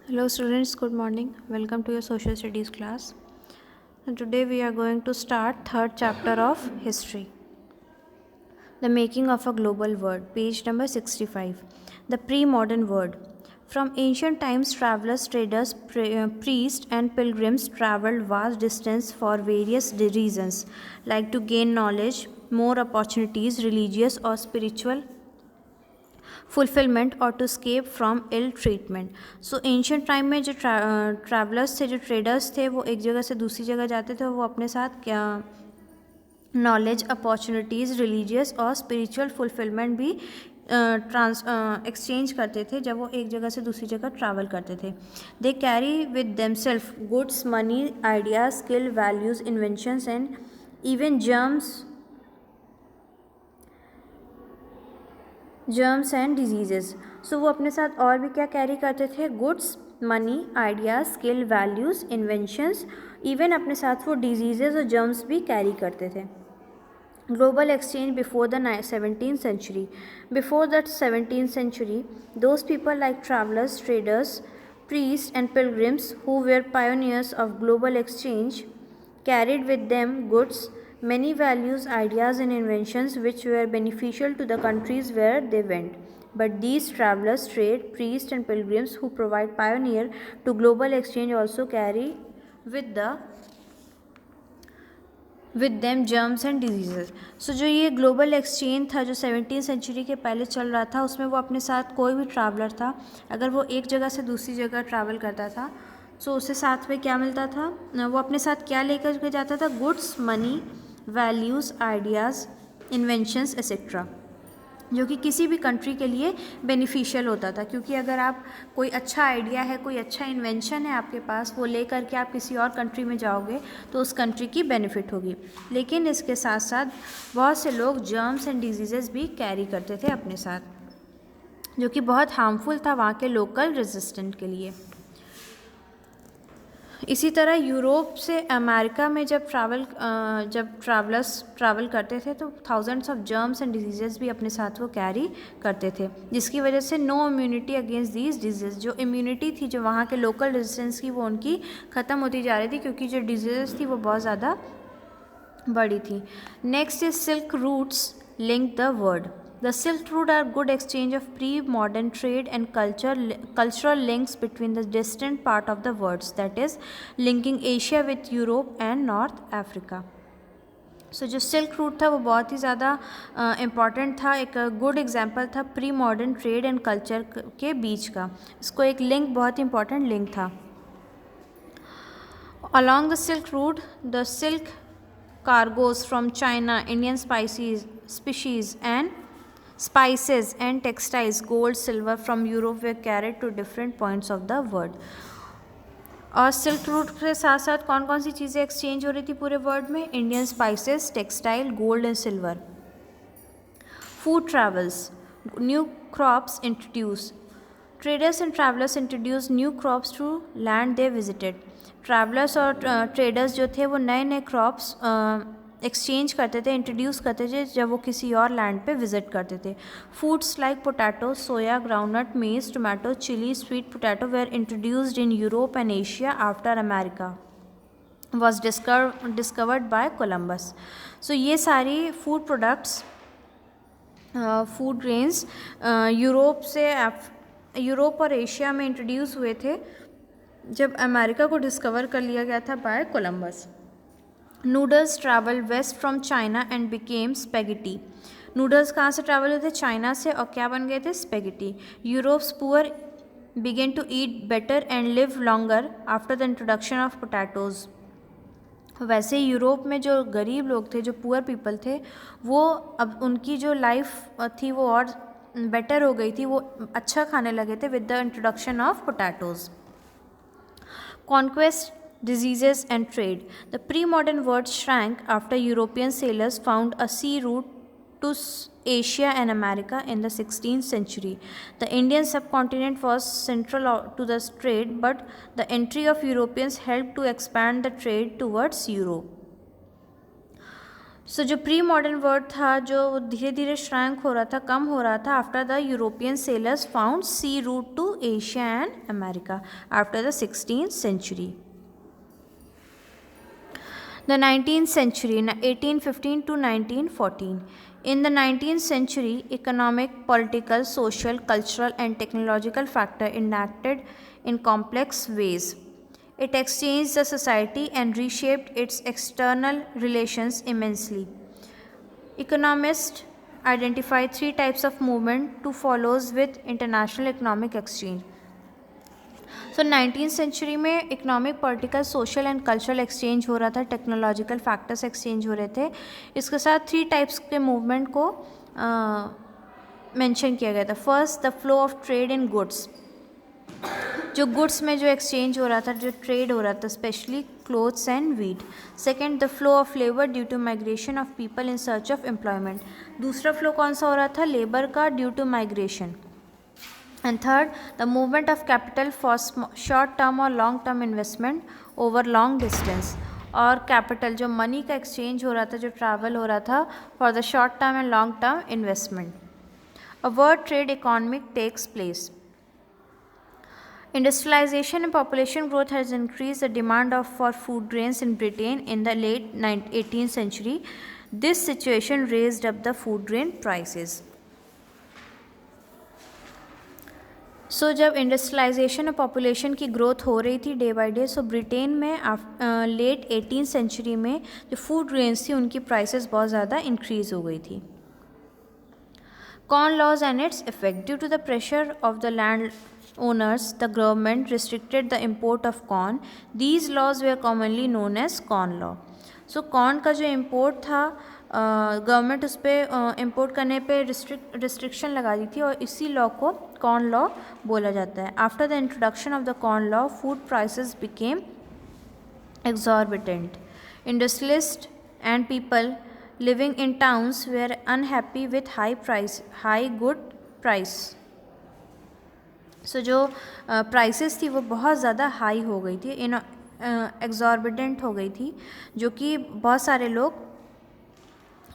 Hello students, good morning. Welcome to your social studies class. And today we are going to start third chapter of history. The making of a global world, page number 65. The pre-modern world. From ancient times, travelers, traders, priests, and pilgrims traveled vast distance for various reasons, like to gain knowledge, more opportunities, religious or spiritual fulfilment और to escape from ill treatment. So ancient time में जो travellers थे, जो traders थे, वो एक जगह से दूसरी जगह जाते थे. वो अपने साथ क्या नॉलेज, अपॉर्चुनिटीज़, रिलीजियस और स्पिरिचुअल फुलफिलमेंट भी एक्सचेंज करते थे जब वो एक जगह से दूसरी जगह ट्रैवल करते थे. They carry with themselves goods, money, ideas, skill, values, inventions and even germs and diseases. So वो अपने साथ और भी क्या कैरी करते थे? Goods, money, ideas, skill, values, inventions, even अपने साथ वो डिजीजेस और जर्म्स भी कैरी करते थे. Global exchange before the 17th century. Before the 17th century, those people like travelers, traders, priests, and pilgrims who were pioneers of global exchange carried with them goods, many values, ideas, and inventions which were beneficial to the countries where they went. But these travelers, trade, priests, and pilgrims who provide pioneer to global exchange also carry with them germs and disease. So जो ये global exchange था जो 17th century के पहले चल रहा था, उसमें वो अपने साथ कोई भी ट्रैवलर था, अगर वो एक जगह से दूसरी जगह ट्रैवल करता था, सो उसे साथ में क्या मिलता था? वो अपने साथ क्या लेकर के जाता था? Goods, money, values, ideas, inventions etcetera, जो कि किसी भी कंट्री के लिए बेनिफिशियल होता था. क्योंकि अगर आप कोई अच्छा आइडिया है, कोई अच्छा इन्वेंशन है आपके पास, वो ले करके आप किसी और कंट्री में जाओगे तो उस कंट्री की बेनिफिट होगी. लेकिन इसके साथ साथ बहुत से लोग जर्म्स एंड डिजीज़ेस भी कैरी करते थे अपने साथ, जो कि बहुत हार्मफुल था वहाँ के लोकल रेजिस्टेंट के लिए. इसी तरह यूरोप से अमेरिका में जब ट्रैवलर्स ट्रैवल करते थे तो thousands of germs and diseases भी अपने साथ वो कैरी करते थे, जिसकी वजह से no immunity against these disease. जो इम्यूनिटी थी, जो वहाँ के लोकल रेजिस्टेंस की, वो उनकी ख़त्म होती जा रही थी, क्योंकि जो डिजीज़ थी वो बहुत ज़्यादा बड़ी थी. Next is silk routes link the world. The Silk Route are good exchange of pre-modern trade and cultural links between the distant part of the world, that is, linking Asia with Europe and North Africa. सो जो silk route था वो बहुत ही ज़्यादा important था, एक good example था pre modern trade and culture के बीच का. इसको एक लिंक, बहुत ही इंपॉर्टेंट लिंक था. Along the silk route, the silk cargoes from China, Indian species and spices and textiles, gold, silver from Europe were carried to different points of the world. और silk route के साथ साथ कौन कौन सी चीज़ें exchange हो रही थी पूरे वर्ल्ड में? Indian spices, textile, gold and silver. Food travels, new crops introduce. Traders and travellers introduce new crops to land they visited. Travellers और ट्रेडर्स जो थे वो नए नए क्रॉप्स एक्सचेंज करते थे, इंट्रोड्यूस करते थे जब वो किसी और लैंड पे विजिट करते थे. Foods like potato, soya, groundnut, maize, tomato, chilli, sweet potato were introduced in Europe and Asia after America was discovered by Columbus. So ये सारी food products, food grains Europe और एशिया में introduce हुए थे जब America को discover कर लिया गया था by Columbus. Noodles travel west from China and became spaghetti. Noodles कहाँ से ट्रैवल हुए थे? चाइना से, और क्या बन गए थे? Spaghetti. Europe's poor began to eat better and live longer after the introduction of potatoes. वैसे यूरोप में जो गरीब लोग थे, जो पुअर पीपल थे, वो अब उनकी जो लाइफ थी वो और बेटर हो गई थी, वो अच्छा खाने लगे थे with the introduction of potatoes. Conquest, diseases and trade. The pre-modern world shrank after European sailors found a sea route to Asia and America in the 16th century. The Indian subcontinent was central to the trade, but the entry of Europeans helped to expand the trade towards Europe. सो जो pre modern world था जो धीरे धीरे shrank हो रहा था, कम हो रहा था after the European sailors found sea route to Asia and America after the 16th century. The 19th century, 1815 to 1914. In the 19th century, economic, political, social, cultural, and technological factors enacted in complex ways. It exchanged the society and reshaped its external relations immensely. Economists identify three types of movement to follows with international economic exchange. So 19th century में economic, political, social and cultural exchange हो रहा था, technological factors exchange हो रहे थे. इसके साथ three types के मूवमेंट को मेंशन किया गया था. First, the flow of trade in goods. जो गुड्स में जो एक्सचेंज हो रहा था, जो ट्रेड हो रहा था, specially clothes and wheat. Second, the flow of labour due to migration of people in search of employment. दूसरा फ्लो कौन सा हो रहा था? लेबर का, due to migration. And third, the movement of capital for short term or long term investment over long distance. और capital जो money का एक्सचेंज हो रहा था, जो ट्रैवल हो रहा था for the short term and long term investment. A world trade economic takes place. Industrialization and population growth has increased the demand for food grains in Britain in the late 18th century. This situation raised up the food grain prices. सो जब industrialisation और population की growth हो रही थी day by day, so Britain में late 18th century में जो food grains थी उनकी प्राइसेस बहुत ज़्यादा इंक्रीज़ हो गई थी. Corn laws and its effect. Due to the pressure of the landowners, the government restricted the import of corn. These laws were commonly known as corn law. So corn का जो import था, government उस पर import करने पे restriction लगा दी थी और इसी लॉ को कॉर्न लॉ बोला जाता है. After the introduction of the corn law, food prices became exorbitant. Industrialists and people living in towns were unhappy with high good price. So जो प्राइसेस थी वो बहुत ज़्यादा हाई हो गई थी, exorbitant हो गई थी, जो कि बहुत सारे लोग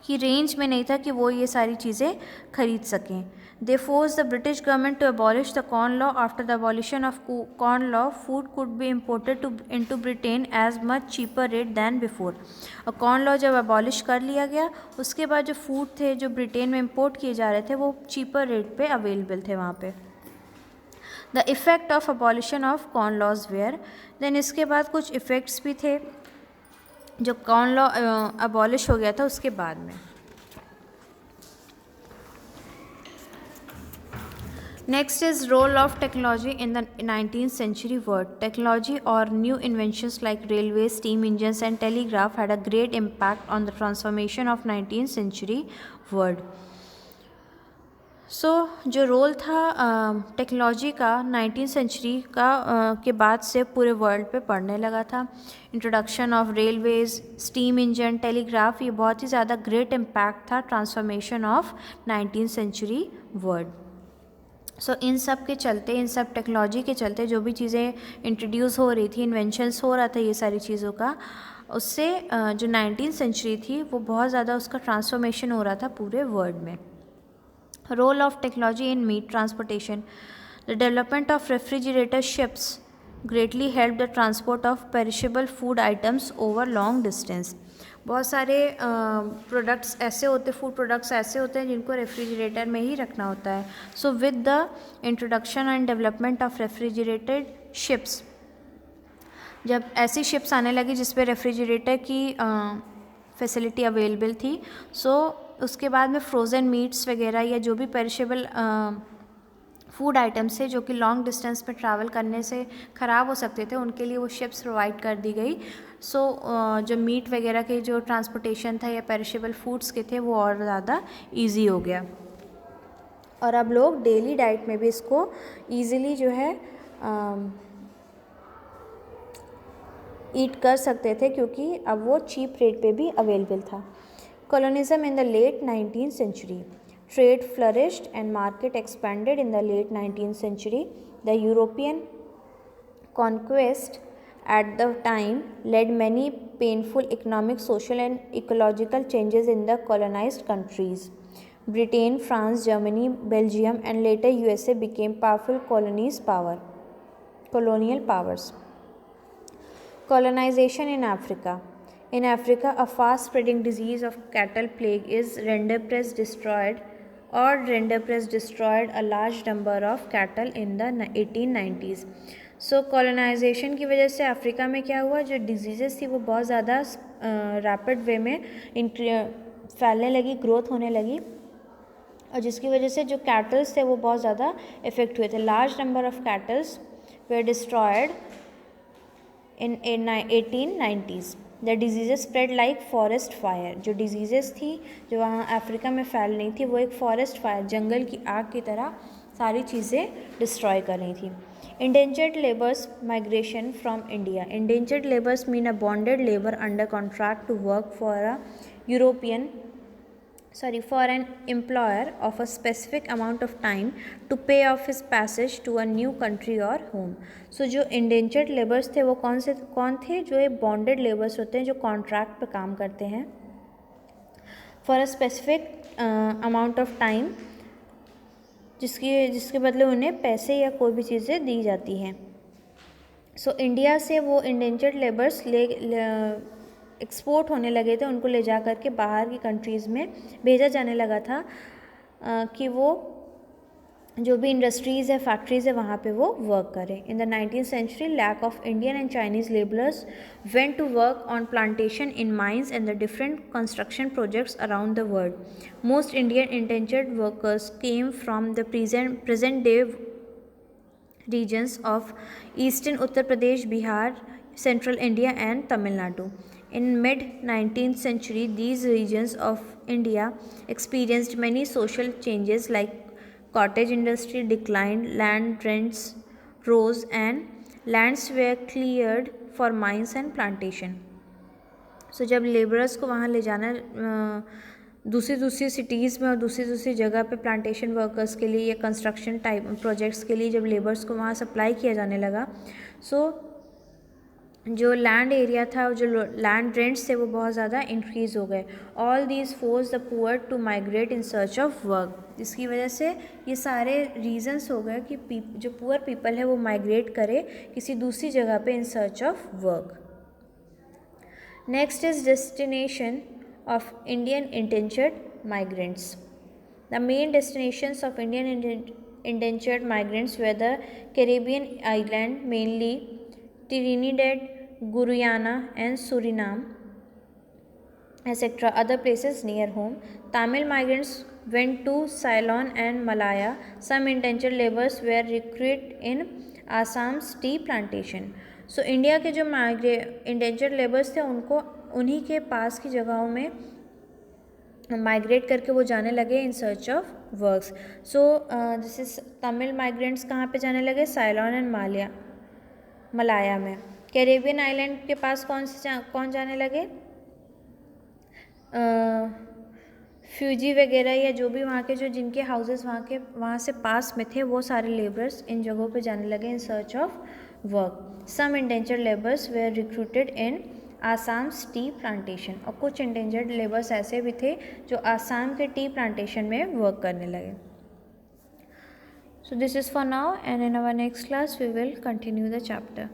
की रेंज में नहीं था कि वो ये सारी चीज़ें खरीद सकें. They forced the British government to abolish the Corn Law. After the abolition of Corn Law, food could be imported into Britain as much cheaper rate than before. और Corn Law जब abolish कर लिया गया, उसके बाद जो food थे जो ब्रिटेन में इम्पोर्ट किए जा रहे थे वो cheaper rate पे अवेलेबल थे वहाँ पे. The effect of abolition of Corn Laws were, then इसके बाद कुछ effects भी थे जो Corn Law abolish हो गया था उसके बाद में. Next is role of technology in the 19th century world. Technology or new inventions like railways, steam engines and telegraph had a great impact on the transformation of 19th century world. So जो role था technology का 19th century का के बाद से पूरे world पे पड़ने लगा था. Introduction of railways, steam engine, telegraph, ये बहुत ही ज़्यादा ग्रेट इम्पैक्ट था transformation of 19th century world. So इन सब के चलते, इन सब टेक्नोलॉजी के चलते जो भी चीज़ें इंट्रोड्यूस हो रही थी, इन्वेंशंस हो रहा था ये सारी चीज़ों का, उससे जो 19th सेंचुरी थी वो बहुत ज़्यादा उसका ट्रांसफॉर्मेशन हो रहा था पूरे वर्ल्ड में. Role of technology in meat transportation. The development of refrigerator ships greatly help the transport of perishable food items over long distance. बहुत सारे प्रोडक्ट्स ऐसे होते, फूड प्रोडक्ट्स ऐसे होते हैं जिनको रेफ्रिजरेटर में ही रखना होता है. So with the introduction and development of refrigerated ships, जब ऐसी शिप्स आने लगी जिस पे रेफ्रिजरेटर की फैसिलिटी अवेलेबल थी, सो उसके बाद में फ्रोज़न मीट्स वगैरह या जो भी पेरिशेबल फूड आइटम्स थे जो कि लॉन्ग डिस्टेंस पे ट्रैवल करने से ख़राब हो सकते थे, उनके लिए वो शिप्स प्रोवाइड कर दी गई. सो जो मीट वगैरह के जो ट्रांसपोर्टेशन था या पेरिशेबल फूड्स के थे वो और ज़्यादा इजी हो गया. और अब लोग डेली डाइट में भी इसको ईज़िली जो है ईट कर सकते थे क्योंकि अब वो चीप रेट पे भी अवेलेबल था. Colonialism in the late 19th century. Trade flourished and market expanded in the late 19th century. The European conquest at the time led many painful economic, social, and ecological changes in the colonized countries. Britain, France, Germany, Belgium, and later USA became powerful colonial powers. Colonization in Africa. In Africa, a fast-spreading disease of cattle plague is rinderpest destroyed a large number of cattle in the 1890s. So colonisation की वजह से Africa में क्या हुआ, जो diseases थी वो बहुत ज़्यादा रैपिड वे में फैलने लगी, ग्रोथ होने लगी, और जिसकी वजह से जो कैटल्स थे वो बहुत ज़्यादा इफ़ेक्ट हुए थे. Large number of kettles way destroyed in 1890s. The diseases spread like forest fire. जो डिजीज़ेस थी जो वहाँ अफ्रीका में फैल रही थी वो एक फॉरेस्ट फायर, जंगल की आग की तरह सारी चीज़ें डिस्ट्रॉय कर रही थी. Endangered laborers migration from India. Endangered laborers mean a bonded labor under contract to work for an employer of a specific amount of time to pay off his passage to a new country or home. So जो endangered laborers थे वो कौन थे, जो ये bonded laborers होते हैं जो contract पे काम करते हैं for a specific amount of time, जिसके बदले उन्हें पैसे या कोई भी चीज़ें दी जाती हैं. सो इंडिया से वो इंडेंजर्ड लेबर्स एक्सपोर्ट होने लगे थे, उनको ले जा कर के बाहर की कंट्रीज़ में भेजा जाने लगा था कि वो जो भी इंडस्ट्रीज़ है, फैक्ट्रीज़ है, वहाँ पे वो वर्क करें. In the 19th century, lack of Indian and Chinese laborers went to work on plantation in mines and the different construction projects around the world. Most Indian indentured workers came from the present day regions of eastern Uttar Pradesh, Bihar, central India and Tamil Nadu. In mid-19th century, these regions of India experienced many social changes like cottage industry declined, land rents rose, and lands were cleared for mines and plantation. So जब labourers को वहाँ ले जाना दूसरी cities में और दूसरी जगह पे प्लांटेशन वर्कर्स के लिए या कंस्ट्रक्शन टाइप प्रोजेक्ट्स के लिए जब लेबर्स को वहाँ सप्लाई किया जाने लगा, सो जो लैंड एरिया था, जो लैंड रेंट्स थे वो बहुत ज़्यादा इंक्रीज़ हो गए. All these force the poor to migrate in search of work. इसकी वजह से ये सारे रीजंस हो गए कि जो पुअर पीपल है वो माइग्रेट करे किसी दूसरी जगह पे इन search of work. Next is destination of Indian indentured migrants. The main destinations of Indian indentured migrants way the Caribbean island, mainly Trinidad, Guyana and Suriname, etc. Other places near home. Tamil migrants went to Ceylon and Malaya. Some indentured laborers were recruited in Assam's tea plantation. So India के जो indentured labours थे उनको उन्हीं के पास की जगहों में migrate करके वो जाने लगे इन सर्च ऑफ वर्क्स. सो जैसे तमिल माइग्रेंट्स कहाँ पे जाने लगे, साइलॉन एंड मलाया में. कैरेबियन आइलैंड के पास कौन जाने लगे, फ्यूजी वगैरह या जो भी वहाँ के जो जिनके हाउसेस वहाँ से पास में थे वो सारे लेबर्स इन जगहों पे जाने लगे in search of work. Some indentured labours were recruited in Assam's tea plantation. और कुछ इंडेंजर्ड लेबर्स ऐसे भी थे जो आसाम के टी प्लांटेशन में वर्क करने लगे. So this is for now, and in our next class we will continue the chapter.